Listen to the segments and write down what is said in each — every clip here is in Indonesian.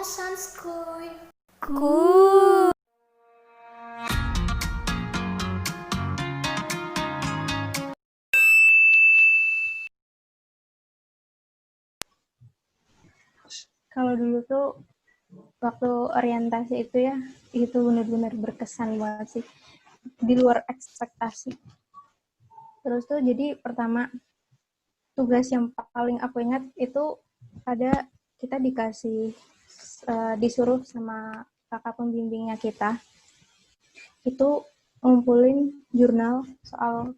Sanskoy. Cool. Kalau dulu tuh waktu orientasi itu benar-benar berkesan banget sih, di luar ekspektasi. Terus tuh jadi pertama tugas yang paling aku ingat itu ada kita disuruh sama kakak pembimbingnya kita itu ngumpulin jurnal soal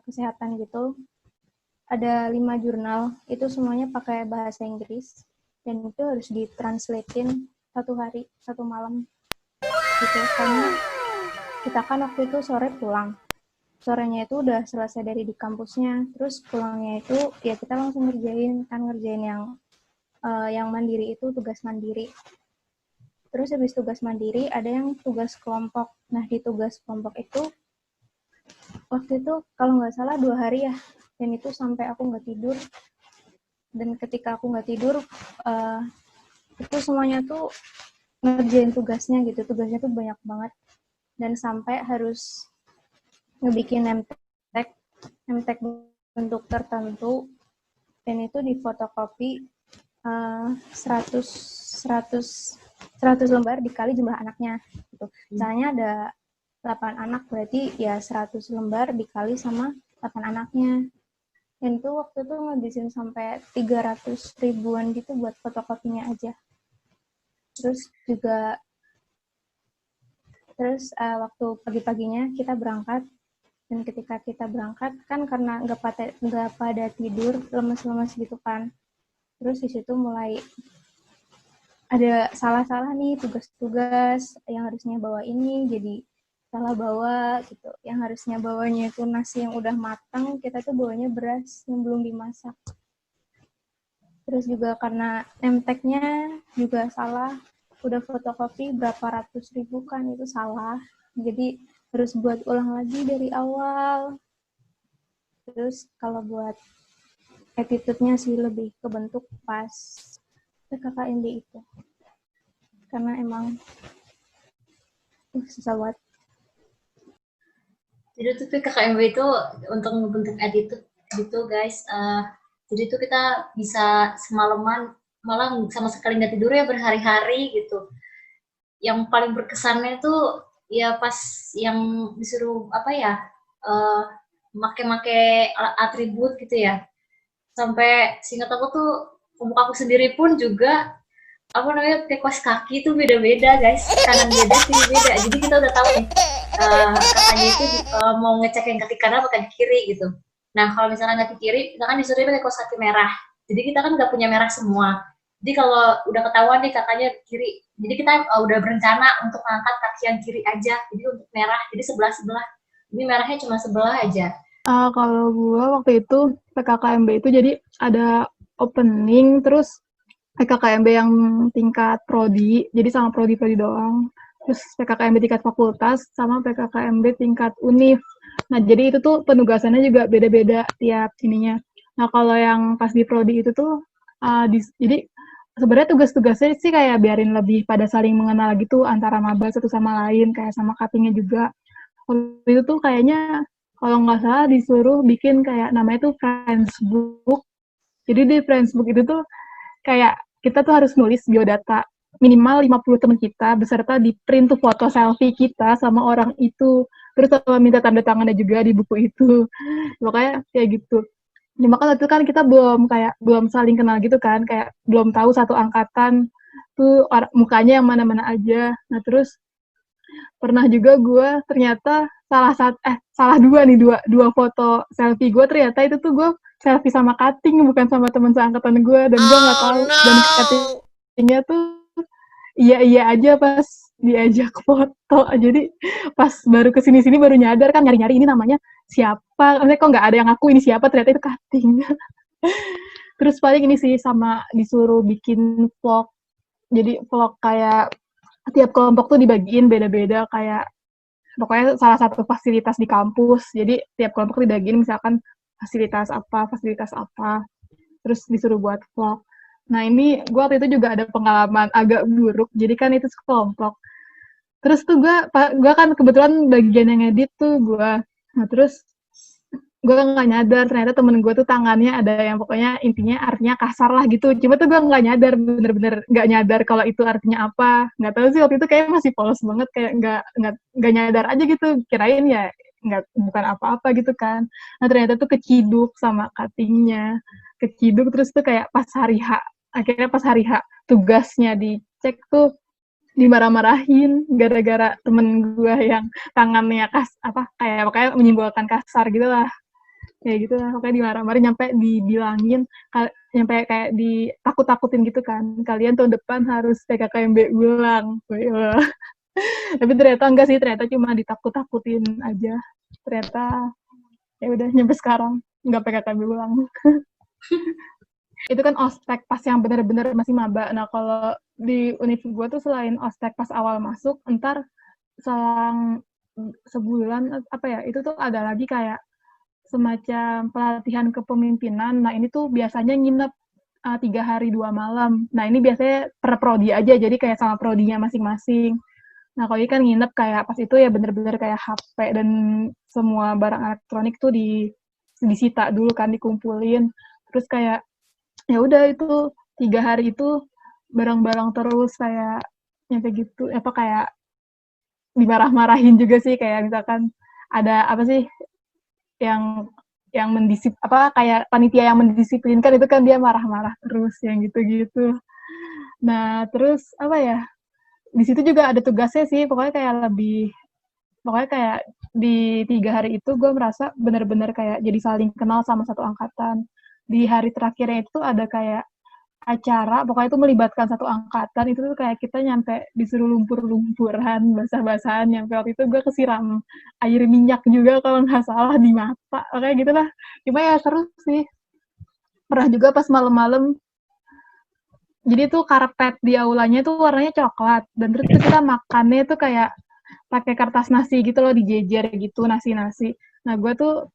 kesehatan gitu. Ada 5 jurnal, itu semuanya pakai bahasa Inggris dan itu harus ditranslatein satu hari, satu malam gitu. Karena kita kan waktu itu sore pulang. Sorenya itu udah selesai dari di kampusnya, terus pulangnya itu ya kita langsung ngerjain yang mandiri itu tugas mandiri. Terus habis tugas mandiri ada yang tugas kelompok. Nah di tugas kelompok itu waktu itu kalau nggak salah 2 hari ya, dan itu sampai aku nggak tidur. Dan ketika aku nggak tidur, itu semuanya tuh ngerjain tugasnya gitu. Tugasnya tuh banyak banget dan sampai harus ngebikin name tag bentuk tertentu, dan itu difotokopi 100 100 lembar dikali jumlah anaknya gitu. Misalnya ada 8 anak, berarti ya 100 lembar dikali sama 8 anaknya. Dan itu waktu itu ngabisin sampai 300 ribuan gitu buat fotokopinya aja. Waktu pagi-paginya kita berangkat, dan ketika kita berangkat kan karena nggak pada tidur, lemes-lemes gitu kan. Terus di situ mulai ada salah-salah nih, tugas-tugas yang harusnya bawa ini jadi salah bawa gitu. Yang harusnya bawanya itu nasi yang udah matang, kita tuh bawanya beras yang belum dimasak. Terus juga karena name tag-nya juga salah, udah fotokopi berapa ratus ribu kan, itu salah. Jadi harus buat ulang lagi dari awal. Terus kalau buat attitude-nya sih lebih kebentuk pas PKKMB itu. Karena emang susah banget. Jadi tuh PKKMB itu untuk membentuk attitude gitu guys. Jadi tuh kita bisa semalaman, malah sama sekali nggak tidur ya berhari-hari gitu. Yang paling berkesannya tuh ya pas yang disuruh apa ya, make-make atribut gitu ya. Sampai seingat aku tuh muka aku sendiri pun juga apa namanya kaos kaki tuh beda-beda guys, kanan beda kiri beda, jadi kita udah tahu nih kakaknya itu mau ngecek yang kaki kanan apa kaki kiri gitu. Nah kalau misalnya kaki kiri kita kan disuruh pakai kaos kaki merah, jadi kita kan nggak punya merah semua, jadi kalau udah ketahuan nih kakaknya kiri, jadi kita udah berencana untuk ngangkat kaki yang kiri aja, jadi untuk merah, jadi sebelah ini merahnya cuma sebelah aja. Kalau gue waktu itu PKKMB itu jadi ada opening, terus PKKMB yang tingkat prodi, jadi sama prodi-prodi doang. Terus PKKMB tingkat fakultas sama PKKMB tingkat univ. Nah, jadi itu tuh penugasannya juga beda-beda tiap ininya. Nah, kalau yang pas di prodi itu tuh, jadi sebenarnya tugas-tugasnya sih kayak biarin lebih pada saling mengenal gitu antara maba satu sama lain, kayak sama cutting-nya juga. Waktu itu tuh kayaknya kalau nggak salah disuruh bikin kayak namanya tuh Friendsbook. Jadi di Friendsbook itu tuh kayak kita tuh harus nulis biodata minimal 50 teman kita beserta di print tuh foto selfie kita sama orang itu. Terus sama minta tanda tangannya juga di buku itu. Makanya kayak gitu. Cuma kan itu kan kita belum saling kenal gitu kan, kayak belum tahu satu angkatan tuh mukanya yang mana-mana aja. Nah, terus pernah juga gue ternyata salah dua foto selfie gue, ternyata itu tuh gue selfie sama cutting bukan sama teman seangkatan gue, dan gue nggak tahu. Dan cuttingnya tuh iya aja pas diajak foto, jadi pas baru kesini baru nyadar kan, nyari ini namanya siapa, maksudnya kok nggak ada yang ngaku ini siapa, ternyata itu cutting. Terus paling ini sih sama disuruh bikin vlog, jadi vlog kayak tiap kelompok tuh dibagiin beda-beda, kayak pokoknya salah satu fasilitas di kampus, jadi tiap kelompok dibagiin misalkan fasilitas apa, terus disuruh buat vlog. Nah ini gue waktu itu juga ada pengalaman agak buruk. Jadi kan itu sekelompok. Terus tuh gue kan kebetulan bagian yang edit tuh gue. Nah terus gue nggak nyadar ternyata temen gue tuh tangannya ada yang pokoknya intinya artinya kasar lah gitu. Cuma tuh gue nggak nyadar, bener-bener nggak nyadar kalau itu artinya apa. Nggak tahu sih waktu itu kayak masih polos banget, kayak nggak nyadar aja gitu. Kirain ya nggak, bukan apa-apa gitu kan. Nah ternyata tuh keciduk sama cuttingnya, keciduk terus tuh kayak pas hari H, akhirnya pas hari H tugasnya dicek tuh dimarah-marahin gara-gara temen gue yang tangannya kayak pokoknya menyimbolkan kasar gitu lah, kayak gitu lah, pokoknya dimarah-marahin nyampe dibilangin, nyampe kayak ditakut-takutin gitu kan, kalian tahun depan harus PKKMB ulang. Tapi ternyata enggak sih, ternyata cuma ditakut-takutin aja, ternyata ya udah nyampe sekarang nggak PKKMB ulang. Itu kan ospek pas yang benar-benar masih maba. Nah kalau di univ gue tuh selain ospek pas awal masuk, entar selang sebulan apa ya, itu tuh ada lagi kayak semacam pelatihan kepemimpinan. Nah ini tuh biasanya nginep 3 hari 2 malam. Nah ini biasanya per prodi aja, jadi kayak sama prodinya masing-masing. Nah kalau ini kan nginep kayak pas itu ya bener-bener kayak HP dan semua barang elektronik tuh disita dulu kan, dikumpulin. Terus kayak ya udah itu 3 hari itu barang-barang terus kayak nyampe gitu, apa kayak dimarah-marahin juga sih, kayak misalkan ada apa sih yang kayak panitia yang mendisiplinkan itu kan dia marah-marah terus yang gitu-gitu. Nah terus apa ya, di situ juga ada tugasnya sih, pokoknya kayak di 3 hari itu gue merasa benar-benar kayak jadi saling kenal sama satu angkatan. Di hari terakhirnya itu ada kayak acara, pokoknya itu melibatkan satu angkatan, itu tuh kayak kita nyampe disuruh lumpur-lumpuran, basah-basahan, nyampe waktu itu gue kesiram air minyak juga kalau nggak salah di mata, kayak gitulah. Cuma ya seru sih. Pernah juga pas malam-malam, jadi tuh karpet di aulanya tuh warnanya coklat, dan terus tuh kita makannya tuh kayak pakai kertas nasi gitu loh, dijejer gitu nasi-nasi. Nah gue tuh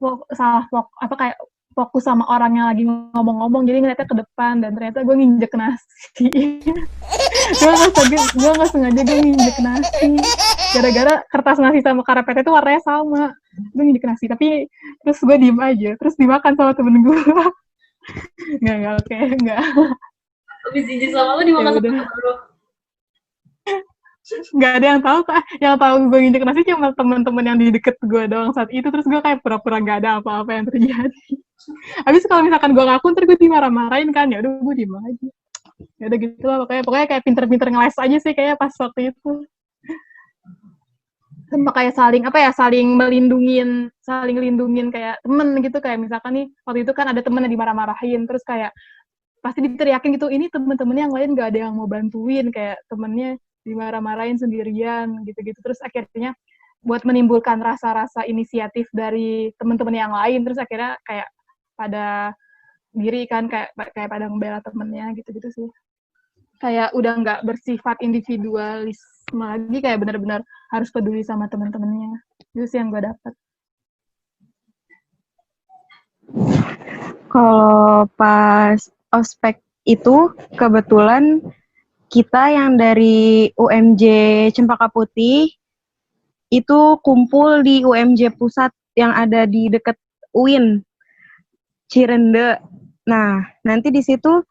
kayak fokus sama orang yang lagi ngomong-ngomong, jadi ngeliatnya ke depan, dan ternyata gue nginjek nasi. gue nggak sengaja gue nginjek nasi, gara-gara kertas nasi sama karpet itu warnanya sama. Gue nginjek nasi, tapi terus gue diem aja, terus dimakan sama temen gue. Nggak. Habis jijik sama lu Ya dimakan sama udah, temen lu. nggak ada yang tahu kak, yang tahu gue nginjek nasi cuma teman-teman yang di deket gue doang saat itu. Terus gue kayak pura-pura nggak ada apa-apa yang terjadi. Habis kalau misalkan gue ngaku ntar gue dimarah-marahin kan, ya udah gue diem aja. Ya udah gitu lah, pokoknya kayak pinter-pinter ngeles aja sih kayak pas waktu itu. Sama kayak saling melindungin kayak temen gitu, kayak misalkan nih waktu itu kan ada temen yang dimarah-marahin, terus kayak pasti diteriakin gitu, ini temen-temen yang lain gak ada yang mau bantuin, kayak temennya dimarah-marahin sendirian gitu-gitu. Terus akhirnya buat menimbulkan rasa-rasa inisiatif dari temen-temen yang lain, terus akhirnya kayak pada diri kan, kayak pada membela temennya gitu-gitu sih. Kayak udah nggak bersifat individualisme lagi, kayak benar-benar harus peduli sama teman-temannya. Itu sih yang gue dapat. Kalau pas ospek itu kebetulan kita yang dari UMJ Cempaka Putih itu kumpul di UMJ Pusat yang ada di dekat UIN Cirende. Nah, nanti di situ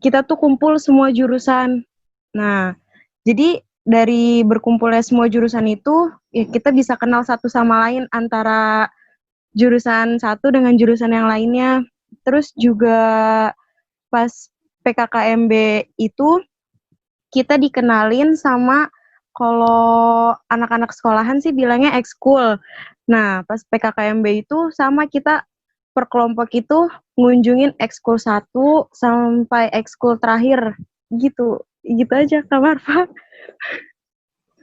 kita tuh kumpul semua jurusan. Nah, jadi dari berkumpulnya semua jurusan itu, ya kita bisa kenal satu sama lain antara jurusan satu dengan jurusan yang lainnya. Terus juga pas PKKMB itu, kita dikenalin sama, kalau anak-anak sekolahan sih bilangnya ekskul. Nah, pas PKKMB itu sama kita per kelompok itu ngunjungin ekskul 1 sampai ekskul terakhir gitu. Gitu aja Kak Marfa.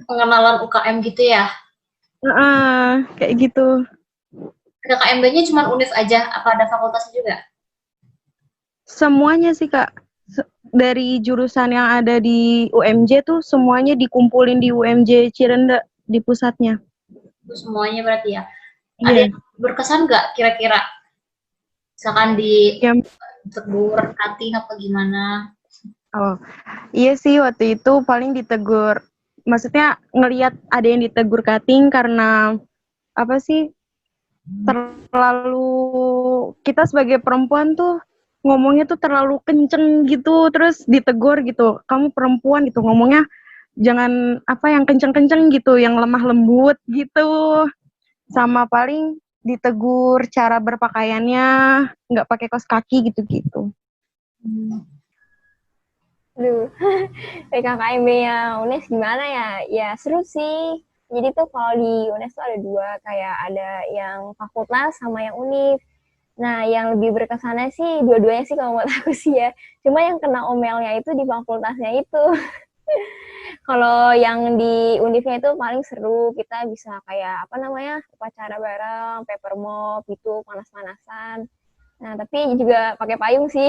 Pengenalan UKM gitu ya. Kayak gitu. PKKMB-nya cuma univ aja, apa ada fakultasnya juga? Semuanya sih Kak. Dari jurusan yang ada di UMJ tuh semuanya dikumpulin di UMJ Cirende di pusatnya. Itu semuanya berarti ya. Iya. Ada yang berkesan nggak kira-kira? Misalkan di Yang tegur, cutting apa gimana? Oh, iya sih waktu itu paling ditegur. Maksudnya ngelihat ada yang ditegur cutting karena apa sih? Terlalu kita sebagai perempuan tuh ngomongnya tuh terlalu kenceng gitu, terus ditegur gitu. Kamu perempuan gitu ngomongnya jangan apa yang kenceng-kenceng gitu, yang lemah lembut gitu. Sama paling ditegur cara berpakaiannya, nggak pakai kaos kaki gitu-gitu. Aduh, PKKMB-nya UNES gimana ya? Ya seru sih. Jadi tuh kalau di UNES tuh ada dua, kayak ada yang fakultas sama yang univ. Nah, yang lebih berkesannya sih dua-duanya sih kalau menurut aku sih ya. Cuma yang kena omelnya itu di fakultasnya itu. Kalau yang di univnya itu paling seru, kita bisa kayak apa namanya, upacara bareng, paper mop gitu, panas-panasan. Nah, tapi juga pakai payung sih.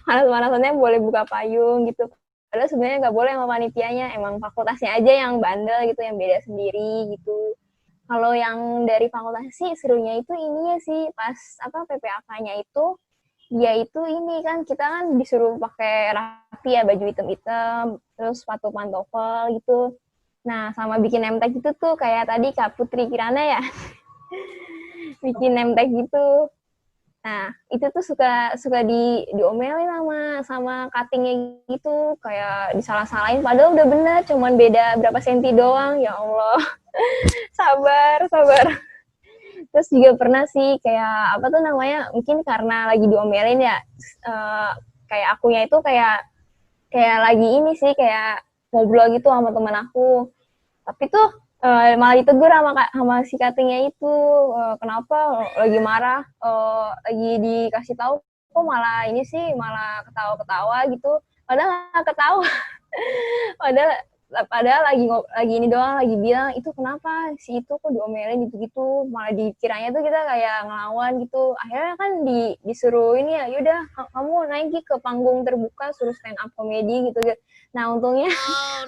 Panas-panasannya boleh buka payung gitu. Padahal sebenarnya nggak boleh sama panitianya, emang fakultasnya aja yang bandel gitu, yang beda sendiri gitu. Kalau yang dari fakultas sih serunya itu ininya sih pas apa PPAK-nya itu dia itu ini kan kita kan disuruh pakai rapi ya, baju hitam-hitam, terus sepatu pantofel gitu. Nah, sama bikin name tag gitu tuh kayak tadi Kak Putri Kirana ya, bikin name tag gitu. Nah, itu tuh suka suka diomelin sama cuttingnya gitu, kayak disalah-salahin padahal udah bener, cuman beda berapa senti doang. Ya Allah. Sabar, sabar. Terus juga pernah sih kayak apa tuh namanya? Mungkin karena lagi diomelin ya, kayak akunya itu kayak kayak lagi ini sih kayak ngobrol gitu sama teman aku. Tapi tuh malah ditegur sama si cuttingnya itu, kenapa lagi marah, lagi dikasih tahu kok malah ini sih malah ketawa-ketawa gitu, padahal nggak ketawa. padahal padahal lagi ini doang, lagi bilang itu kenapa si itu kok diomelin gitu-gitu, malah dikiranya tuh kita kayak ngelawan gitu. Akhirnya kan disuruh ini ya, yaudah kamu naik ke panggung terbuka, suruh stand up komedi gitu. Nah untungnya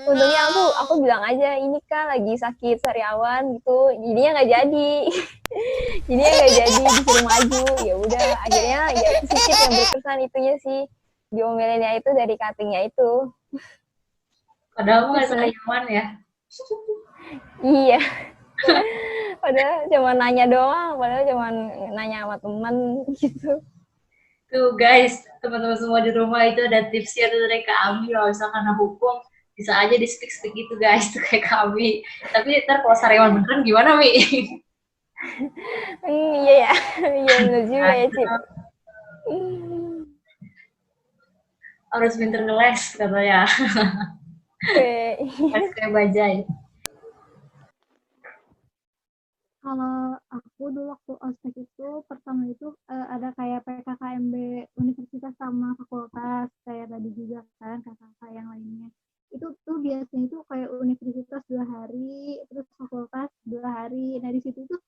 untungnya aku bilang aja ini kan lagi sakit sariawan gitu, jadinya nggak jadi. Jadinya nggak jadi, disuruh maju. Ya udah akhirnya ya itu sedikit yang berkesan itunya sih, diomelinnya itu dari cuttingnya itu. Padahal nggak Terus sariawan ya. iya, padahal cuma nanya doang, padahal cuma nanya sama teman gitu. Tuh guys, teman-teman semua di rumah itu ada tipsnya tuh dari Kak Ami. Kalau misalkan anak hukum, bisa aja di speak gitu guys, tuh kayak kami. Tapi ntar kalau sariawan beneran gimana, Mi? Iya ya, iya benar juga ya Cip. Harus pinter ngeles katanya. Les kayak bajai. Kalau aku dulu waktu ospek itu pertama itu ada kayak PKKMB universitas sama fakultas kayak tadi juga kan kakak yang lainnya. Itu tuh biasanya itu kayak universitas 2 hari, terus fakultas 2 hari. Nah di situ tuh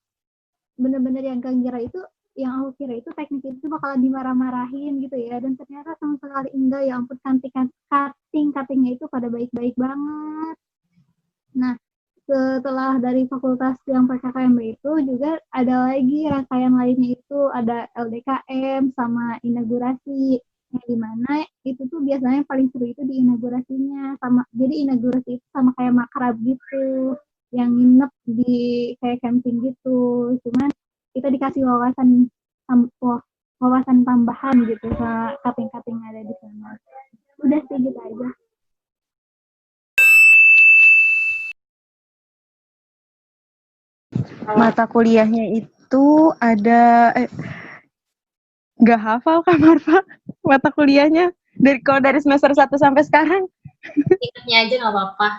bener-bener yang kira itu, yang aku kira itu teknik itu bakalan dimarah-marahin gitu ya, dan ternyata sama sekali enggak. Ya ampun, cuttingnya itu pada baik-baik banget. Nah, setelah dari fakultas yang PKKMB itu juga ada lagi rangkaian lainnya, itu ada LDKM sama inaugurasi, yang dimana itu tuh biasanya paling seru itu di inaugurasinya. Sama jadi inaugurasi itu sama kayak makrab gitu, yang nginep di kayak camping gitu, cuman kita dikasih wawasan tambahan gitu sama cutting-cutting ada di sana. Udah sih gitu aja. Mata kuliahnya itu ada nggak hafal Kak Marfa mata kuliahnya kalau dari semester 1 sampai sekarang. Ingatnya aja nggak apa-apa.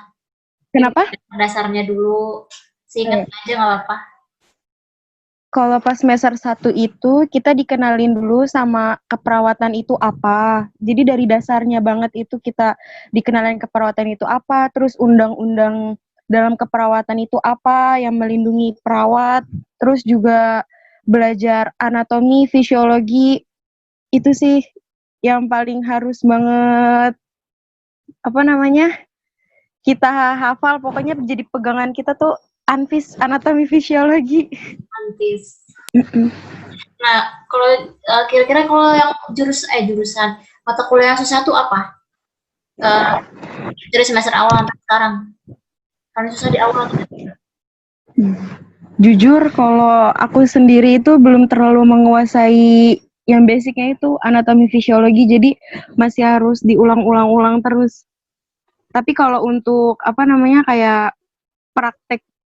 Kenapa? Dasarnya dulu. Seingatnya aja nggak apa-apa. Kalau pas semester 1 itu kita dikenalin dulu sama keperawatan itu apa. Jadi dari dasarnya banget itu kita dikenalin keperawatan itu apa, terus undang-undang dalam keperawatan itu apa yang melindungi perawat, terus juga belajar anatomi, fisiologi. Itu sih yang paling harus banget apa namanya? Kita hafal, pokoknya jadi pegangan kita tuh anatomi fisiologi. Antis. Nah, kalau kira-kira kalau yang jurusan mata kuliah yang susah tuh apa? Eh, dari semester awal sampai sekarang. Paling susah di awal. Jujur, kalau aku sendiri itu belum terlalu menguasai yang basicnya itu anatomi fisiologi, jadi masih harus diulang-ulang-ulang terus. Tapi kalau untuk apa namanya kayak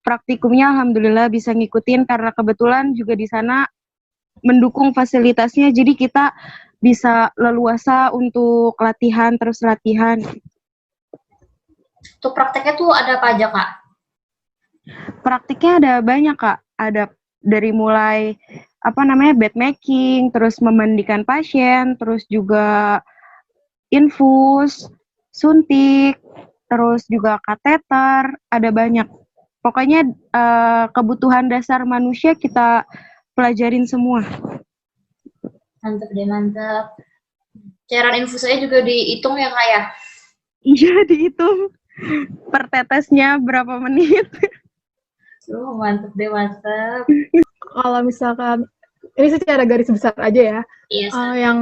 praktikumnya, alhamdulillah bisa ngikutin karena kebetulan juga di sana mendukung fasilitasnya, jadi kita bisa leluasa untuk latihan terus latihan. Tuh prakteknya tuh ada apa aja, Kak? Praktiknya ada banyak, Kak. Ada dari mulai apa namanya bed making, terus memandikan pasien, terus juga infus, suntik, terus juga kateter, ada banyak. Pokoknya kebutuhan dasar manusia kita pelajarin semua. Mantap deh, mantap. Cairan infus saya juga dihitung ya, Kak ya? Iya, dihitung per tetesnya berapa menit. Mantap deh, mantap. Kalau misalkan ini secara garis besar aja ya, Iya, yang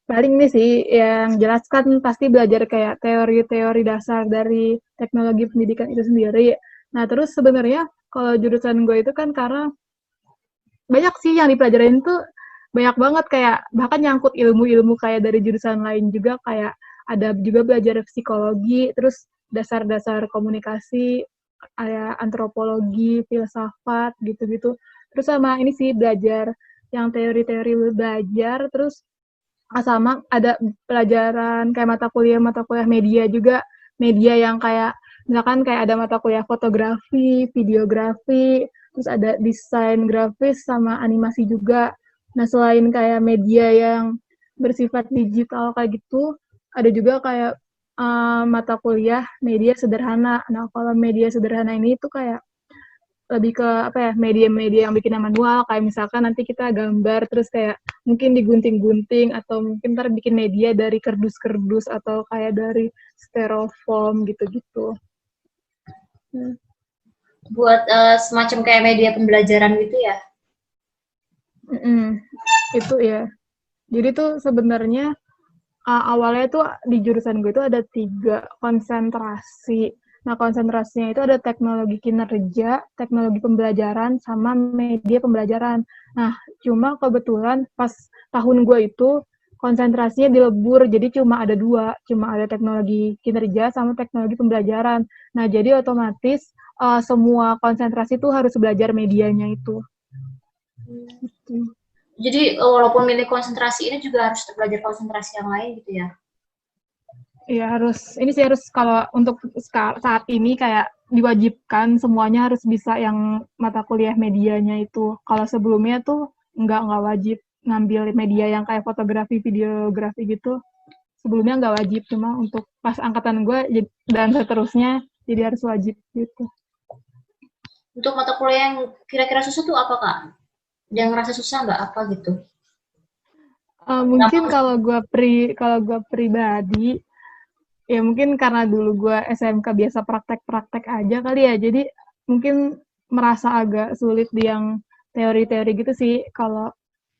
paling nih sih yang jelaskan pasti belajar kayak teori-teori dasar dari teknologi pendidikan itu sendiri. Nah terus sebenarnya kalau jurusan gue itu kan karena banyak sih yang dipelajarin tuh banyak banget kayak bahkan nyangkut ilmu-ilmu kayak dari jurusan lain juga kayak ada juga belajar psikologi, terus dasar-dasar komunikasi, kayak antropologi, filsafat gitu-gitu. Terus sama ini sih belajar yang teori-teori belajar, terus sama ada pelajaran kayak mata kuliah media juga, media yang kayak misalkan kayak ada mata kuliah fotografi, videografi, terus ada desain grafis sama animasi juga. Nah, selain kayak media yang bersifat digital kayak gitu, ada juga kayak mata kuliah media sederhana. Nah, kalau media sederhana ini tuh kayak lebih ke apa ya media-media yang bikin manual kayak misalkan nanti kita gambar terus kayak mungkin digunting-gunting atau mungkin ntar bikin media dari kardus-kardus atau kayak dari styrofoam gitu-gitu. buat semacam kayak media pembelajaran gitu ya? Itu ya. Jadi tuh sebenarnya awalnya tuh di jurusan gue itu ada 3 konsentrasi. Nah, konsentrasinya itu ada teknologi kinerja, teknologi pembelajaran, sama media pembelajaran. Nah, cuma kebetulan pas tahun gue itu konsentrasinya dilebur, jadi cuma ada 2, cuma ada teknologi kinerja sama teknologi pembelajaran. Nah, jadi otomatis semua konsentrasi itu harus belajar medianya itu. Gitu. Jadi walaupun milih konsentrasi ini juga harus belajar konsentrasi yang lain gitu ya? Iya harus, ini sih harus kalau untuk saat ini kayak diwajibkan semuanya harus bisa yang mata kuliah medianya itu. Kalau sebelumnya tuh nggak wajib ngambil media yang kayak fotografi, videografi gitu. Sebelumnya nggak wajib, cuma untuk pas angkatan gue dan seterusnya jadi harus wajib gitu. Untuk mata kuliah yang kira-kira susah tuh apa, Kak? Yang ngerasa susah nggak apa gitu? Mungkin kalau gue pribadi ya mungkin karena dulu gue SMK biasa praktek-praktek aja kali ya, jadi mungkin merasa agak sulit di yang teori-teori gitu sih. Kalau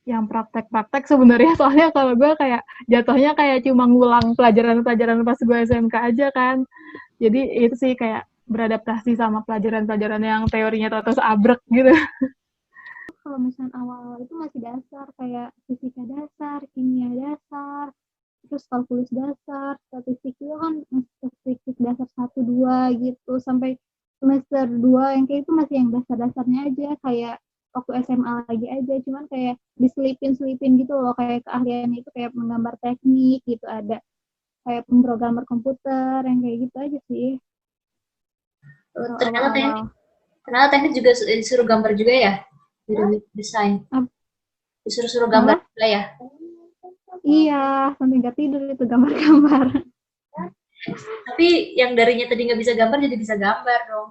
yang praktek-praktek sebenarnya soalnya kalau gue kayak jatuhnya kayak cuma ngulang pelajaran-pelajaran pas gue SMK aja kan. Jadi itu sih kayak beradaptasi sama pelajaran-pelajaran yang teorinya terus abrek gitu. Kalau misalnya awal-awal itu masih dasar kayak fisika dasar, kimia dasar, terus kalkulus dasar, statistik itu kan statistik dasar 1, 2 gitu, sampai semester 2 yang kayak itu masih yang dasar-dasarnya aja, kayak waktu SMA lagi aja, cuman kayak diselipin gitu loh, kayak keahliannya itu kayak menggambar teknik gitu, ada kayak pemrogramer komputer, yang kayak gitu aja sih. Ternyata teknik juga disuruh gambar juga ya? Desain. Disuruh gambar juga ya? Iya, sampai nggak tidur itu gambar-gambar. Tapi yang darinya tadi nggak bisa gambar jadi bisa gambar dong.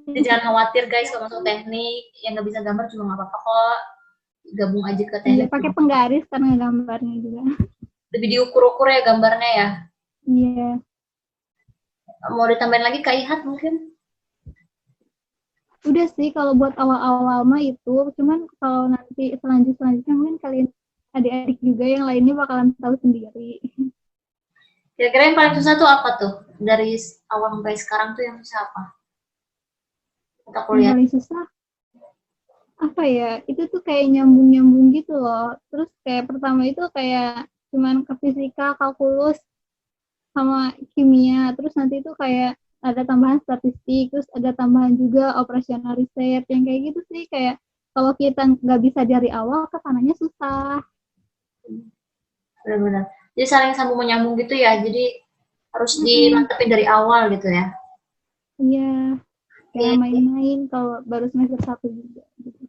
Jadi jangan khawatir guys kalau masuk teknik yang nggak bisa gambar juga nggak apa-apa kok. Gabung aja ke teknik. Iya, pakai penggaris karena gambarnya juga. Lebih diukur-ukur ya gambarnya ya. Iya. Mau ditambahin lagi Kak Ihat mungkin? Udah sih kalau buat awal-awal mah itu, cuman kalau nanti selanjutnya mungkin kalian adik-adik juga yang lainnya bakalan tahu sendiri. Kira-kira yang paling susah tuh apa tuh? Dari awal sampai sekarang tuh yang susah apa? Mata Yang kuliah. paling susah apa ya? Itu tuh kayak nyambung-nyambung gitu loh. Terus kayak pertama itu kayak cuman ke fisika, kalkulus, sama kimia. Terus nanti itu kayak ada tambahan statistik, terus ada tambahan juga operasional riset. Yang kayak gitu sih kayak kalau kita nggak bisa dari awal, kesananya susah. Benar-benar. Jadi saling sambung menyambung gitu ya. Jadi harus Mm-mm. dimantepin dari awal gitu ya. Iya, kayak Oke. main-main kalau baru semester 1 juga. Gitu.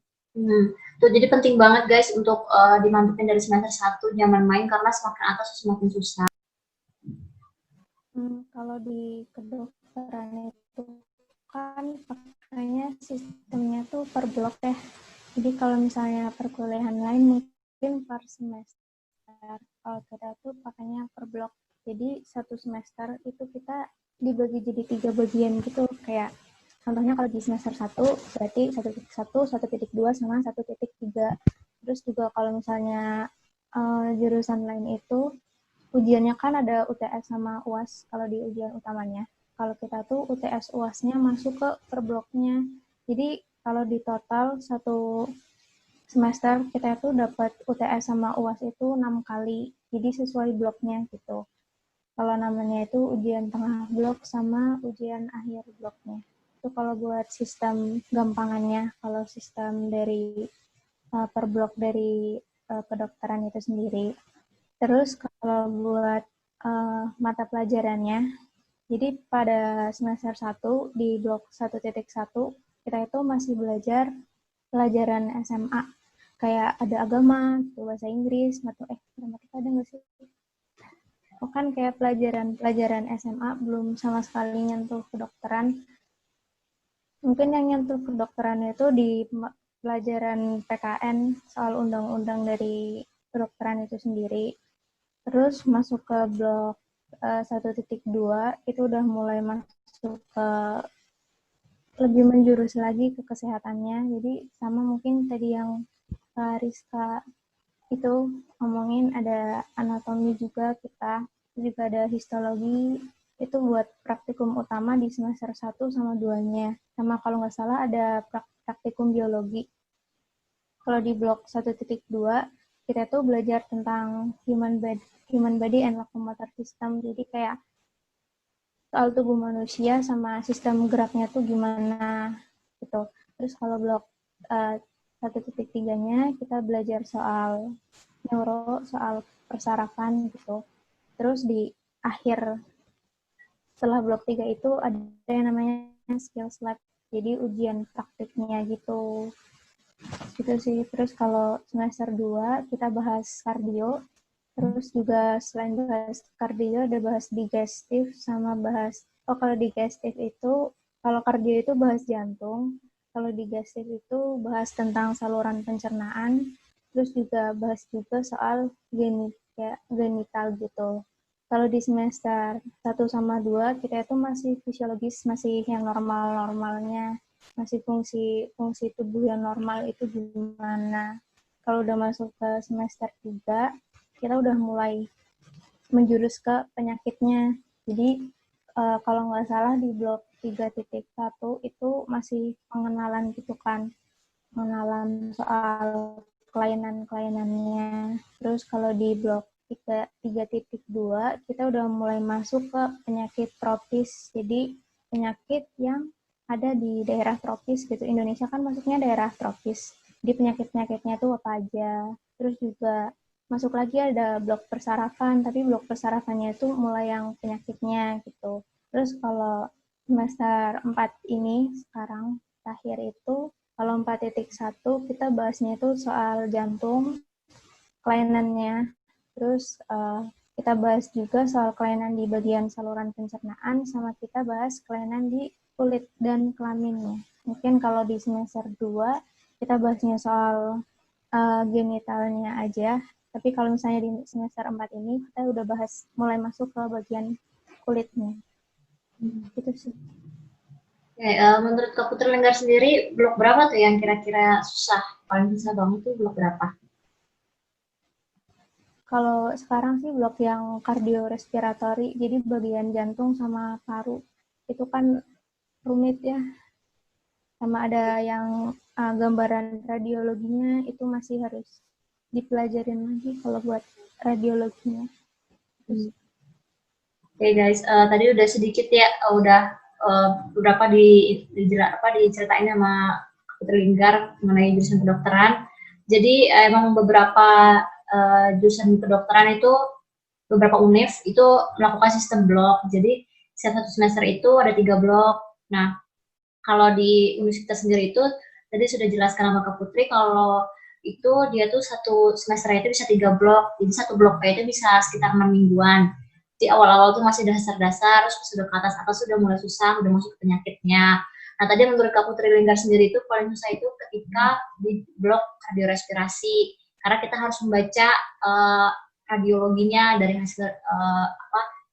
Tuh, jadi penting banget guys untuk dimantepin dari semester 1 jangan main karena semakin atas semakin susah. Kalau di kedokteran itu kan pakainya sistemnya tuh per blok ya. Jadi kalau misalnya perkuliahan lain mungkin per semester. Kalau kita tuh pakainya per blok. Jadi satu semester itu kita dibagi jadi 3 bagian gitu. Kayak contohnya kalau di semester 1 berarti 1.1, 1.2 sama 1.3. Terus juga kalau misalnya jurusan lain itu ujiannya kan ada UTS sama UAS kalau di ujian utamanya. Kalau kita tuh UTS UASnya masuk ke per bloknya. Jadi kalau di total satu semester kita tuh dapat UTS sama UAS itu 6 kali. Jadi sesuai bloknya gitu. Kalau namanya itu ujian tengah blok sama ujian akhir bloknya. Itu kalau buat sistem gampangannya, kalau sistem dari per blok dari kedokteran itu sendiri. Terus kalau buat mata pelajarannya, jadi pada semester 1 di blok 1.1 kita itu masih belajar pelajaran SMA. Kayak ada agama, bahasa Inggris, matematika ada nggak sih? Oh kan kayak pelajaran SMA belum sama sekali nyentuh kedokteran. Mungkin yang nyentuh kedokteran itu di pelajaran PKN soal undang-undang dari kedokteran itu sendiri. Terus masuk ke blok 1.2 itu udah mulai masuk ke lebih menjurus lagi ke kesehatannya. Jadi sama mungkin tadi yang Kak Rizka itu ngomongin ada anatomi juga kita, juga ada histologi, itu buat praktikum utama di semester 1 sama 2-nya. Sama kalau nggak salah ada praktikum biologi. Kalau di blok 1.2 kita tuh belajar tentang human body and locomotor system. Jadi kayak soal tubuh manusia sama sistem geraknya tuh gimana gitu. Terus kalau blok 1.3-nya kita belajar soal neuro, soal persarafan gitu. Terus di akhir setelah blok 3 itu ada yang namanya skills lab. Jadi ujian praktiknya gitu. Gitu sih. Terus kalau semester 2 kita bahas kardio. Terus juga selain bahas kardio ada bahas digestif sama bahas kalau digestif itu kalau kardio itu bahas jantung, kalau digestif itu bahas tentang saluran pencernaan, terus juga bahas juga soal genital gitu. Kalau di semester 1 sama 2 kita itu masih fisiologis, masih yang normal-normalnya, masih fungsi tubuh yang normal itu gimana. Kalau udah masuk ke semester 3 kita udah mulai menjurus ke penyakitnya. Jadi kalau nggak salah di blok 3.1 itu masih pengenalan gitu kan, pengenalan soal kelainan-kelainannya. Terus kalau di blok 3.2 kita udah mulai masuk ke penyakit tropis. Jadi penyakit yang ada di daerah tropis gitu. Indonesia kan masuknya daerah tropis. Jadi penyakit-penyakitnya itu apa aja. Terus juga masuk lagi ada blok persarafan, tapi blok persarafannya itu mulai yang penyakitnya gitu. Terus kalau semester 4 ini sekarang terakhir itu kalau 4.1 kita bahasnya itu soal jantung, kelainannya. Terus kita bahas juga soal kelainan di bagian saluran pencernaan, sama kita bahas kelainan di kulit dan kelaminnya. Mungkin kalau di semester 2 kita bahasnya soal genitalnya aja, tapi kalau misalnya di semester 4 ini kita udah bahas mulai masuk ke bagian kulitnya. Gitu sih. Oke, menurut Kak Putri Lenggar sendiri, blok berapa tuh yang kira-kira susah? Paling susah banget tuh blok berapa? Kalau sekarang sih blok yang kardiorespiratory, jadi bagian jantung sama paru. Itu kan rumit ya. Sama ada yang gambaran radiologinya itu masih harus dipelajarin lagi kalau buat radiologinya. Oke guys, tadi udah sedikit ya, udah beberapa diceritain sama Putri Linggar mengenai jurusan kedokteran. Jadi emang beberapa jurusan kedokteran itu beberapa univ itu melakukan sistem blok. Jadi setiap satu semester itu ada 3 blok. Nah, kalau di universitas sendiri itu tadi sudah jelaskan sama Kak Putri kalau itu dia tuh satu semester itu bisa 3 blok. Jadi satu bloknya itu bisa sekitar 6 mingguan. Di awal-awal tuh masih dasar-dasar, terus sudah ke atas sudah mulai susah, udah masuk ke penyakitnya. Nah, tadi menurut Kak Putri Linggar sendiri itu paling susah itu ketika di blok kardiorespirasi. Karena kita harus membaca radiologinya dari hasil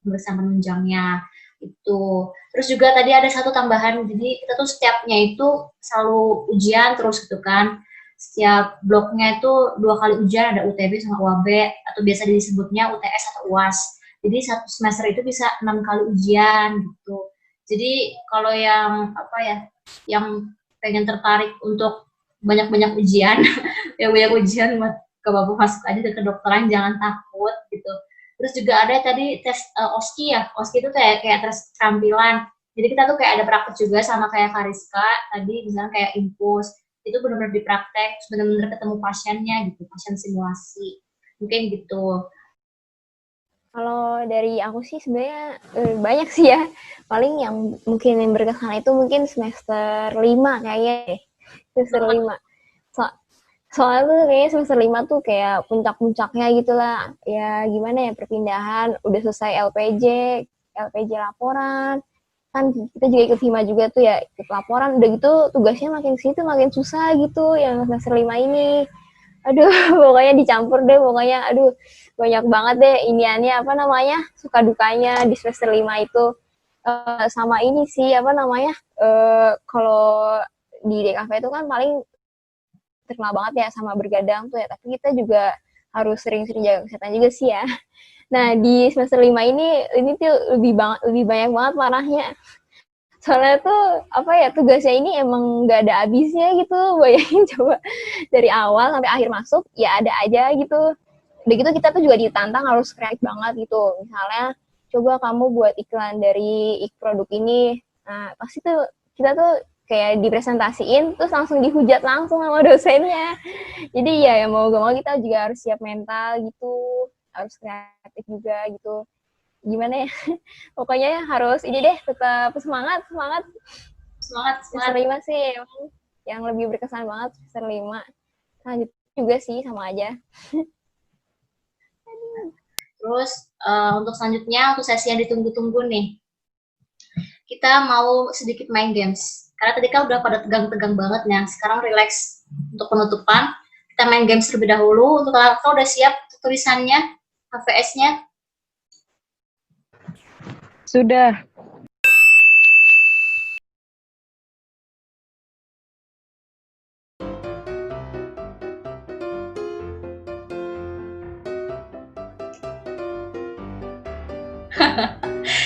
pemeriksaan penunjangnya itu. Terus juga tadi ada satu tambahan, jadi kita tuh setiapnya itu selalu ujian terus gitu kan. Setiap bloknya itu 2 kali ujian, ada UTB sama UAB atau biasa disebutnya UTS atau UAS. Jadi satu semester itu bisa 6 kali ujian gitu. Jadi kalau yang yang pengen tertarik untuk banyak-banyak ujian, ya banyak ujian buat ke bapak masuk aja ke kedokteran, jangan takut gitu. Terus juga ada tadi tes OSCE ya. OSCE itu kayak tes keterampilan. Jadi kita tuh kayak ada praktek juga sama kayak Kariska tadi misalnya kayak infus. Itu benar-benar dipraktek, benar-benar ketemu pasiennya gitu, pasien simulasi. Mungkin gitu. Kalau dari aku sih sebenarnya banyak sih ya. Paling yang mungkin yang berkesan itu mungkin semester 5 kayaknya deh. Semester 5. Soalnya tuh kayaknya semester 5 tuh kayak puncak-puncaknya gitu lah. Ya gimana ya, perpindahan, udah selesai LPJ laporan. Kan kita juga ikut hima juga tuh ya, ikut laporan. Udah gitu tugasnya makin situ makin susah gitu yang semester 5 ini. Aduh, pokoknya dicampur deh, pokoknya aduh banyak banget deh iniannya suka dukanya di semester 5 itu. Sama ini sih kalau di DKV itu kan paling terkenal banget ya sama bergadang tuh ya, tapi kita juga harus sering-sering jaga kesehatan juga sih ya. Nah, di semester 5 ini tuh lebih banyak banget parahnya. Soalnya tuh tugasnya ini emang nggak ada habisnya gitu. Bayangin coba dari awal sampai akhir masuk ya ada aja gitu. Udah gitu kita tuh juga ditantang harus kreatif banget gitu. Misalnya coba kamu buat iklan dari produk ini. Nah, pasti tuh kita tuh kayak dipresentasiin terus langsung dihujat langsung sama dosennya. Jadi ya mau gak mau kita juga harus siap mental gitu, harus kreatif juga gitu. Gimana ya? Pokoknya harus ini deh, tetap semangat. Semester 5 sih emang yang lebih berkesan banget semester 5. Selanjutnya juga sih sama aja. Terus untuk selanjutnya, untuk sesi yang ditunggu-tunggu nih, kita mau sedikit main games. Karena tadi kan udah pada tegang-tegang banget nih, sekarang relax untuk penutupan. Kita main games terlebih dahulu. Untuk kakak udah siap tulisannya, HVS-nya? Sudah.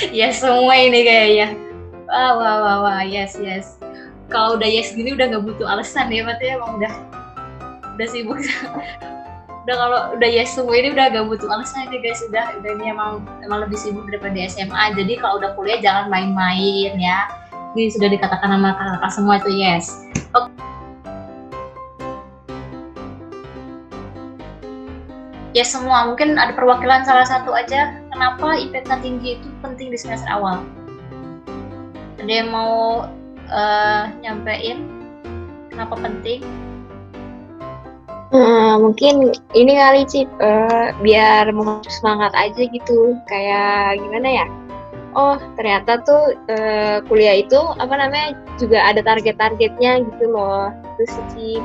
Yes, semua ini kayaknya. Wah, yes. Kalau udah yes gini udah nggak butuh alasan ya, berarti emang udah sibuk. Udah kalau udah yes semua ini udah gak butuh alasan ini guys, udah ini emang lebih sibuk daripada di SMA. Jadi kalau udah kuliah jangan main-main ya. Ini sudah dikatakan sama kakak semua itu yes. Oke. Yes semua, mungkin ada perwakilan salah satu aja. Kenapa IPK tinggi itu penting di semester awal? Ada yang mau nyampein kenapa penting? Mungkin ini kali Cip, biar semangat aja gitu, kayak gimana ya, oh ternyata tuh kuliah itu juga ada target-targetnya gitu loh. Terus Cip,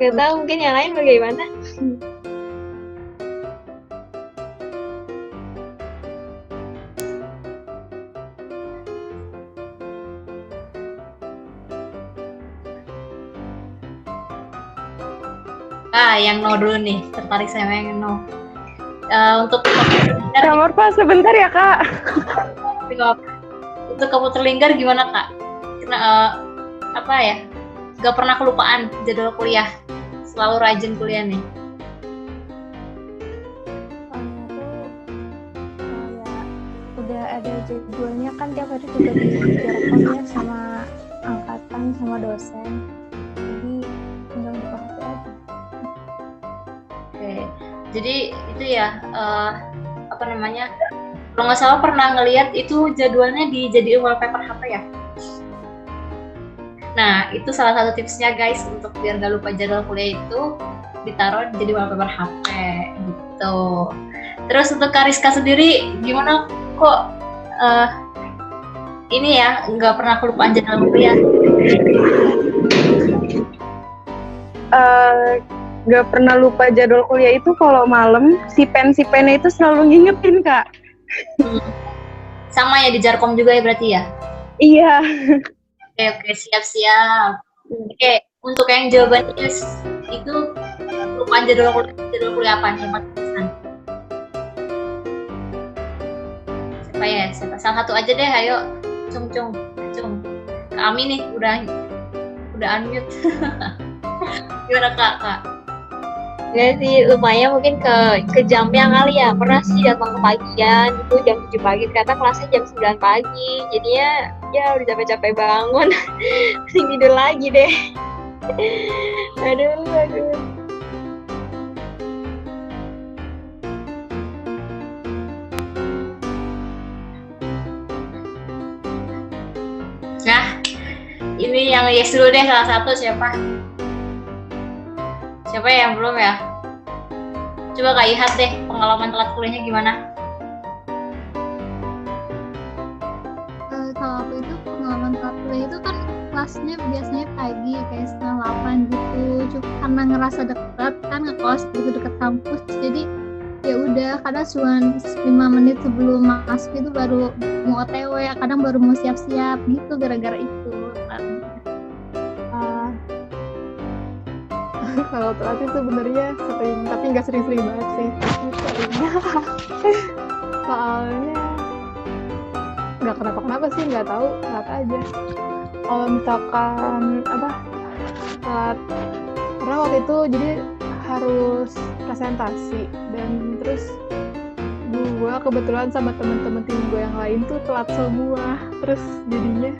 gak tahu mungkin yang lain bagaimana. Yang no dulu nih, tertarik sama yang no. Untuk Kamar Pak, sebentar ya Kak. untuk kamu terlingkar gimana Kak? Kena apa ya? Gak pernah kelupaan jadwal kuliah, selalu rajin kuliah nih. Soalnya tuh kayak udah ada jadwalnya kan tiap hari juga dijarakkan ya sama angkatan sama dosen. Jadi tinggal buka HP aja. Oke, jadi itu ya apa namanya? Kalau nggak salah pernah ngelihat itu jadwalnya dijadiin wallpaper HP ya. Nah, itu salah satu tipsnya guys untuk biar gak lupa jadwal kuliah itu ditaruh jadi wallpaper HP gitu. Terus untuk Kariska sendiri gimana kok ini ya nggak pernah kelupaan jadwal kuliah? Gak pernah lupa jadwal kuliah itu kalau malam si pennya itu selalu ngingetin Kak. Sama ya di Jarkom juga ya berarti ya? Iya. Oke, siap. Oke, untuk yang jawabannya itu kelupaan jadwal kuliah apa nih? Siapa? Salah satu aja deh, ayo. Cung. Kami nih udah unmute. Gimana Kak? Ya sih, lumayan mungkin ke jamnya kali ya. Pernah sih datang ke pagian, itu jam 7 pagi, ternyata kelasnya jam 9 pagi. Jadinya ya udah capek-capek bangun, tidur lagi deh. Aduh. Nah, ini yang yes dulu deh, salah satu siapa? Siapa yang belum ya? Coba Kak Ihat deh, pengalaman telat kuliahnya gimana? Kalau aku itu pengalaman telat kuliah itu kan kelasnya biasanya pagi kayak setengah 8 gitu. Cuma karena ngerasa dekat kan ngekos gitu dekat kampus, jadi ya udah kadang cuma 5 menit sebelum masuk itu baru mau OTW, kadang baru mau siap-siap gitu gara-gara itu. Kalau telat itu sebenarnya sering, tapi nggak sering-sering banget sih. Soalnya nggak kenapa-kenapa sih, nggak tahu, telat aja. Kalau misalkan telat, karena waktu itu jadi harus presentasi dan terus gue kebetulan sama temen-temen tim gue yang lain tuh telat semua, terus jadinya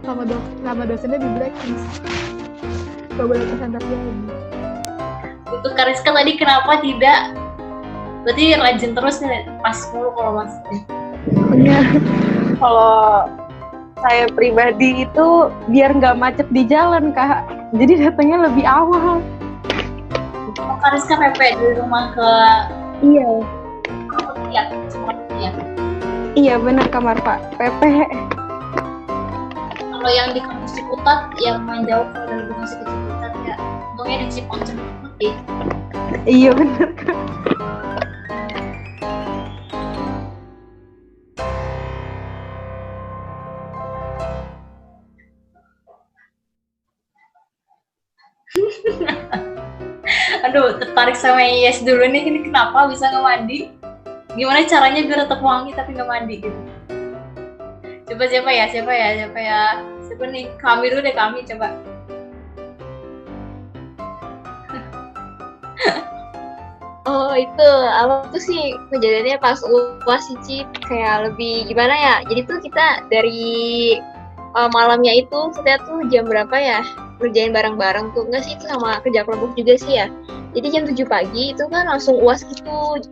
sama dosennya di blacklist. Gak boleh presentasi lagi. Untuk Kariska tadi kenapa tidak? Berarti rajin terus nih, pas mulu kalau masuk. Iya. Kalau saya pribadi itu biar nggak macet di jalan Kak, jadi datangnya lebih awal. Kariska PP dari rumah ke Iya. Ya. Iya benar kamar Pak, PP. Kalau yang di kampus Ciputat yang main jauh kalau dari rumah ke Ciputat ya, untungnya di Cipongceng Putih. Iya benar Kak. Aduh, tertarik sama Yes dulu nih. Ini kenapa bisa nggak mandi? Gimana caranya biar tetap wangi tapi nggak mandi gitu? Coba siapa ya? Siapa nih? Kami dulu deh, kami coba. Oh itu, awal tuh sih kejadiannya pas UAS sih Cip. Kayak lebih gimana ya, jadi tuh kita dari malamnya itu kita tuh jam berapa ya kerjain bareng-bareng tuh, enggak sih itu sama kerja kelompok juga sih ya. Jadi jam 7 pagi itu kan langsung UAS gitu.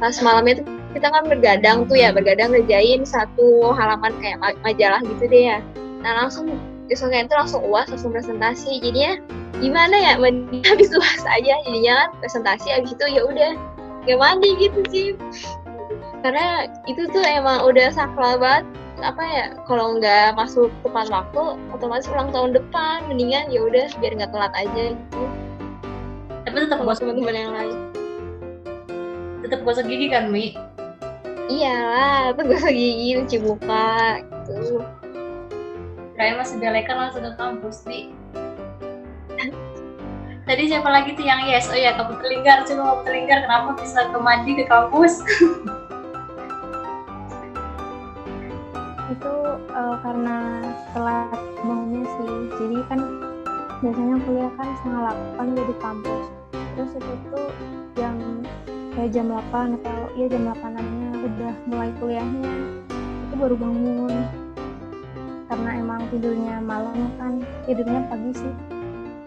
Pas malamnya tuh kita kan bergadang ngerjain satu halaman kayak majalah gitu deh ya. Nah langsung besoknya itu langsung UAS, langsung presentasi. Jadinya gimana ya, mending habis UAS aja, jadinya kan presentasi, habis itu ya udah nggak mandi gitu sih, karena itu tuh emang udah sakral banget. Apa ya, kalau nggak masuk tepat waktu otomatis ulang tahun depan, mendingan ya udah biar nggak telat aja gitu. Tapi tetap Sama teman-teman yang lain. Tetap gosok gigi kan, Mi? Iyalah, tuh gosok gigi, cuci muka gitu. Kayaknya masih belekan langsung ke kampus, Mi. Tadi siapa lagi tuh yang yes? Oh ya, kamu terlingkar. Coba kamu terlingkar, kenapa bisa mandi ke kampus? Itu karena telat bangunnya sih. Jadi kan biasanya kuliah kan 7:30 udah di kampus. Terus itu tuh jam kayak jam 8 atau iya jam 8-annya udah mulai kuliahnya. Itu baru bangun. Karena emang tidurnya malam kan, tidurnya pagi sih.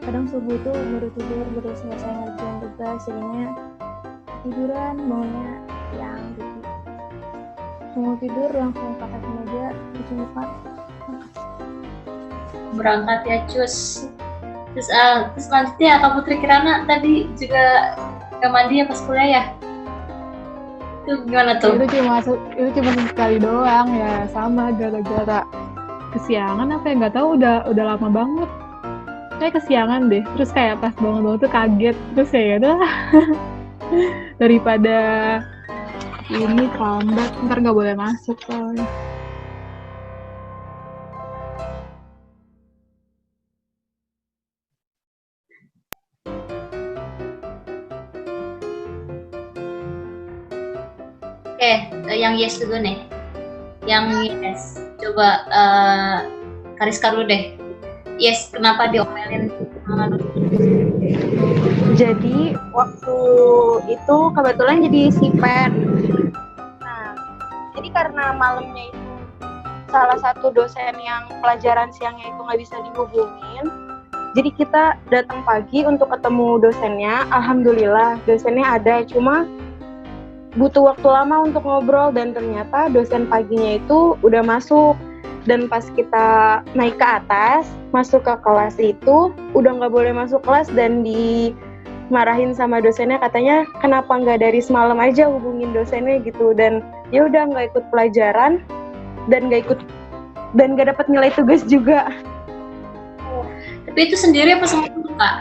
Kadang subuh itu baru tidur, baru selesai ngerjain tugas, jadinya tiduran, bangunnya siang gitu. Mau tidur langsung pakai meja, cuci muka. Berangkat ya cus. Terus selanjutnya Kak Putri Kirana tadi juga gak mandi ya pas kuliah ya? Itu gimana tuh? Itu cuma sekali doang ya, sama gara-gara kesiangan apa ya nggak tahu, udah lama banget kayak kesiangan deh, terus kayak pas bangun-bangun tuh kaget, terus ya udah daripada ini terlambat ntar nggak boleh masuk soalnya. Oke, yang yes dulu nih. Yang yes, coba Kariska dulu deh. Yes, kenapa diomelin? Jadi waktu itu kebetulan jadi sipen. Nah, jadi karena malamnya itu salah satu dosen yang pelajaran siangnya itu nggak bisa dihubungin, jadi kita datang pagi untuk ketemu dosennya. Alhamdulillah dosennya ada, cuma butuh waktu lama untuk ngobrol dan ternyata dosen paginya itu udah masuk. Dan pas kita naik ke atas, masuk ke kelas itu, udah nggak boleh masuk kelas dan dimarahin sama dosennya, katanya kenapa nggak dari semalam aja hubungin dosennya gitu. Dan ya udah nggak ikut pelajaran dan nggak dapat nilai tugas juga. Tapi itu sendiri apa sama teman, Kak?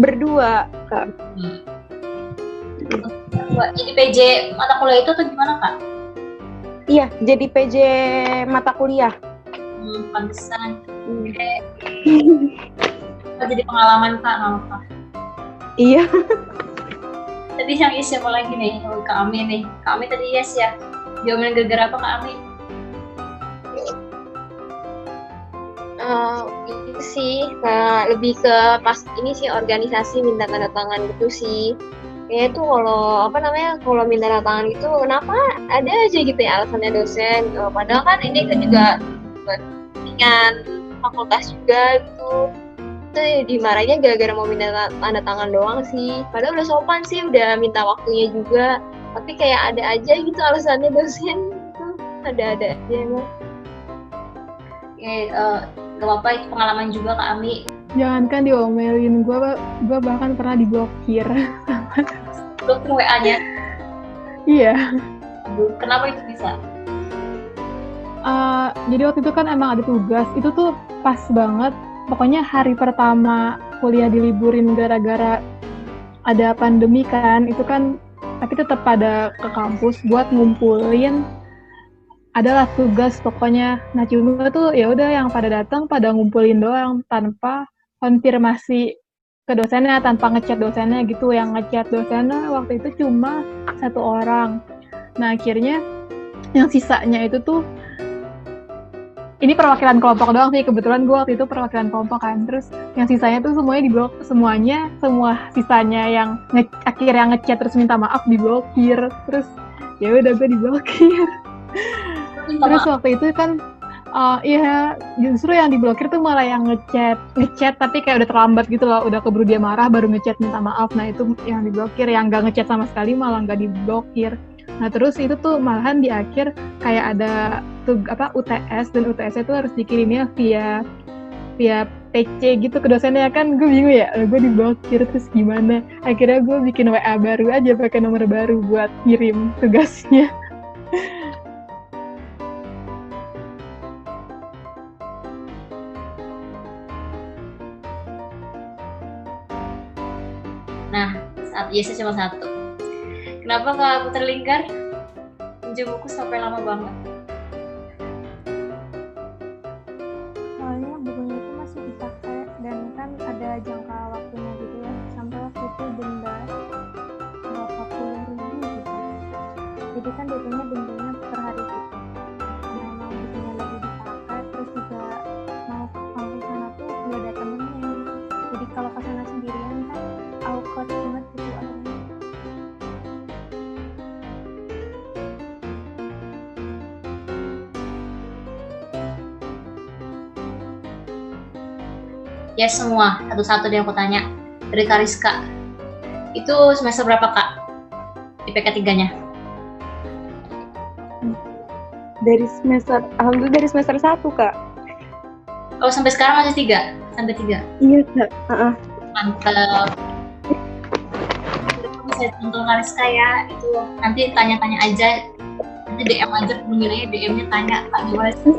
Berdua, Kak. Jadi PJ mata kuliah itu atau gimana, Kak? Iya, jadi PJ mata kuliah. Pantesan. Jadi pengalaman Kak, nggak apa. Iya. Tadi yang yes siapa lagi nih? Kak Ami nih. Kak Ami tadi yes ya. Diomelin gara-gara apa Kak Ami? Itu sih lebih ke pas ini sih organisasi minta tanda tangan gitu sih. Kayaknya tuh kalau minta tanda tangan gitu kenapa ada aja gitu ya alasannya dosen. Padahal kan ini kan juga kepentingan fakultas juga gitu. Itu dimarahinnya gara-gara mau minta tanda tangan doang sih. Padahal udah sopan sih, udah minta waktunya juga. Tapi kayak ada aja gitu alasannya dosen gitu. Ada-ada aja emang. Oke, gak apa-apa, itu pengalaman juga Kak Ami. Jangankan diomelin, gue bahkan pernah diblokir. Blokir WA-nya. Iya. Aduh, kenapa itu bisa? Jadi waktu itu kan emang ada tugas, itu tuh pas banget. Pokoknya hari pertama kuliah diliburin gara-gara ada pandemi kan, itu kan tapi tetap pada ke kampus buat ngumpulin adalah tugas pokoknya. Nah cuma tuh ya udah yang pada datang pada ngumpulin doang tanpa konfirmasi ke dosennya, tanpa ngechat dosennya gitu. Yang ngechat dosennya waktu itu cuma 1 orang. Nah akhirnya yang sisanya itu tuh ini perwakilan kelompok doang sih, kebetulan gue waktu itu perwakilan kelompok kan. Terus yang sisanya tuh semuanya diblok, semua sisanya yang akhirnya ngechat terus minta maaf diblokir. Terus ya udah gue diblokir. Terus waktu itu kan iya justru yang diblokir tuh malah yang ngechat tapi kayak udah terlambat gitu loh, udah keburu dia marah baru ngechat minta maaf. Nah itu yang diblokir, yang nggak ngechat sama sekali malah nggak diblokir. Nah terus itu tuh malahan di akhir kayak ada UTS, dan UTS itu harus dikirimnya via PC gitu ke dosennya kan. Gue bingung ya, gue diblokir terus gimana. Akhirnya gue bikin WA baru aja pakai nomor baru buat kirim tugasnya. Nah, saat yesnya cuma 1. Kenapa Kak Putri Lingkar pinjam buku sampai lama banget? Soalnya bukunya itu masih dipakai dan kan ada jangka waktunya Yes semua, satu-satu deh aku tanya. Dari Kariska. Itu semester berapa Kak? IPK 3-nya? Alhamdulillah dari semester 1, Kak. Oh sampai sekarang masih 3? Sampai 3? Iya, Kak. Mantap. Bisa tonton Kariska ya, itu nanti tanya-tanya aja, nanti DM aja, nungguin aja DM-nya tanya Kak gimana sih.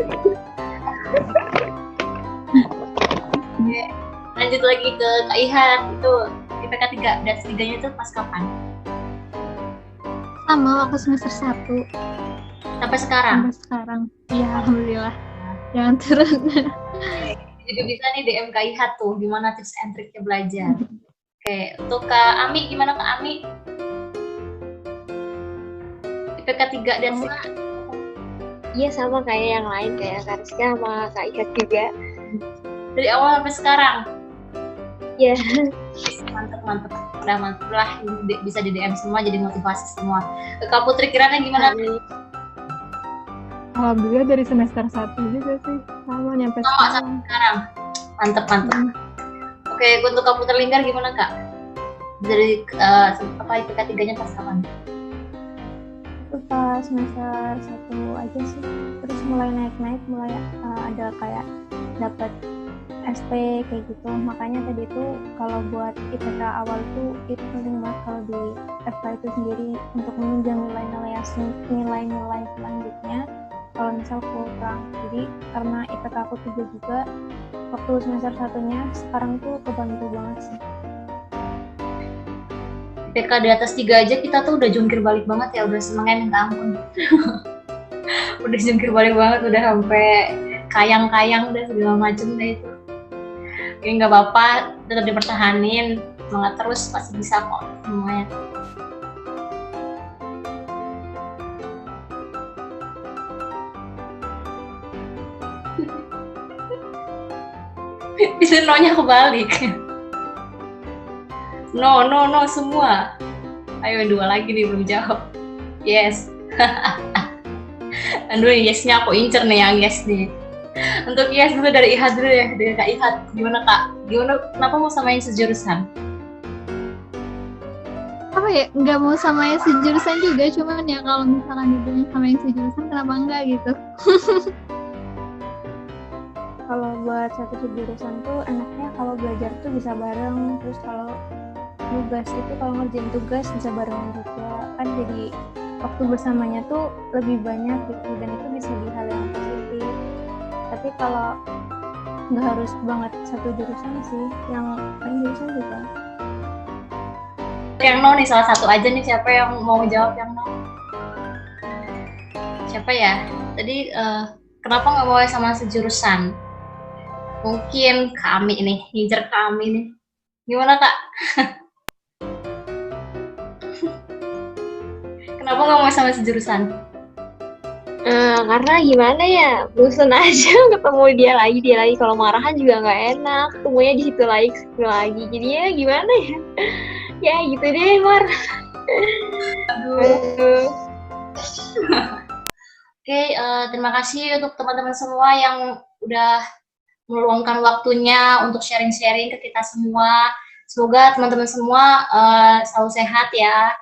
Oke, lanjut lagi ke Kak Ihan, itu IPK 3, dan 3-nya itu pas kapan? Sama waktu semester 1 Sampai sekarang? sampai sekarang. Iya, alhamdulillah. Jangan turun. Juga bisa nih DM Kak Ihan tuh, gimana tips and triknya belajar. Oke, untuk Kak Ami, gimana Kak Ami? IPK 3 dan 3. Iya sama kayak yang lain, kayak Kariska sama Kak Ikat juga. Dari awal sampai sekarang? Iya. Mantap. Udah mantap lah, bisa di DM semua, jadi motivasi semua. Kak Putri Kirana gimana? Alhamdulillah dari semester 1 juga sih. Sama nyampe Sama sekarang. sampai sekarang. Mantap. Oke, untuk Kak Putri Linggar gimana Kak? Dari IPK 3-nya pas kapan? Itu pas semester 1 aja sih, terus mulai naik-naik, mulai ada kayak dapat SP kayak gitu. Makanya tadi itu kalau buat IPK awal itu penting banget kalau di FK itu sendiri untuk menunjang nilai-nilai selanjutnya kalau misal kurang. Jadi karena IPK aku 3 juga waktu semester 1-nya, sekarang tuh kebantu banget sih. IPK di atas 3 aja kita tuh udah jungkir balik banget ya, udah semangat minta ampun. Udah jungkir balik banget, udah sampai kayang-kayang deh segala macem deh itu. Oke, nggak apa-apa, tetap dipertahanin, semangat terus, pasti bisa kok semuanya. Bisa no-nya kebalik. No semua. Ayo 2 lagi nih belum jawab. Yes. Aduh, yes-nya aku incer nih yang yes nih. Untuk yes dulu dari Ihat dulu ya, dari Kak Ihat. Gimana Kak? Kenapa mau samain sejurusan? Apa ya, nggak mau sama yang sejurusan juga, cuman ya kalau misalkan dibilang sama yang sejurusan kenapa enggak gitu. Kalau buat satu jurusan tuh enaknya kalau belajar tuh bisa bareng, terus kalau tugas itu kalau ngerjain tugas bisa barengan juga kan, jadi waktu bersamanya tuh lebih banyak gitu, dan itu bisa di hal yang positif. Tapi kalau nggak harus banget satu jurusan sih, yang lain jurusan juga. Yang no nih, salah satu aja nih, siapa yang mau jawab yang no? Siapa ya? Tadi kenapa nggak mau sama sejurusan? Mungkin kami nih, ngincer kami nih. Gimana Kak? Kenapa nggak mau sama sejurusan? Karena gimana ya, bosan aja ketemu dia lagi. Kalau marahan juga nggak enak, ketemunya di situ lagi. Jadinya gimana ya? Ya gitu deh, Mar. Aduh. Oke, terima kasih untuk teman-teman semua yang udah meluangkan waktunya untuk sharing-sharing ke kita semua. Semoga teman-teman semua selalu sehat ya.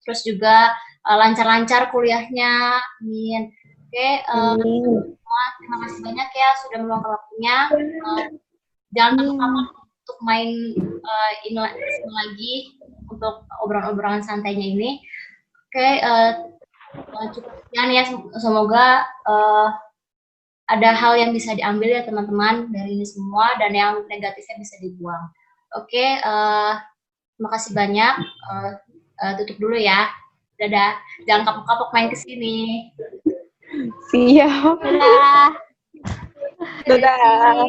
Terus juga lancar-lancar kuliahnya. Amin. Oke, semua terima kasih banyak ya sudah meluangkan waktunya. Jangan takut untuk main ini lagi untuk obrolan-obrolan santainya ini. Oke, cukup sekian ya. Semoga ada hal yang bisa diambil ya teman-teman dari ini semua, dan yang negatifnya bisa dibuang. Oke, terima kasih banyak. Tutup dulu ya. Dadah. Jangan kapok-kapok main ke sini. Siap. Dadah. Dadah.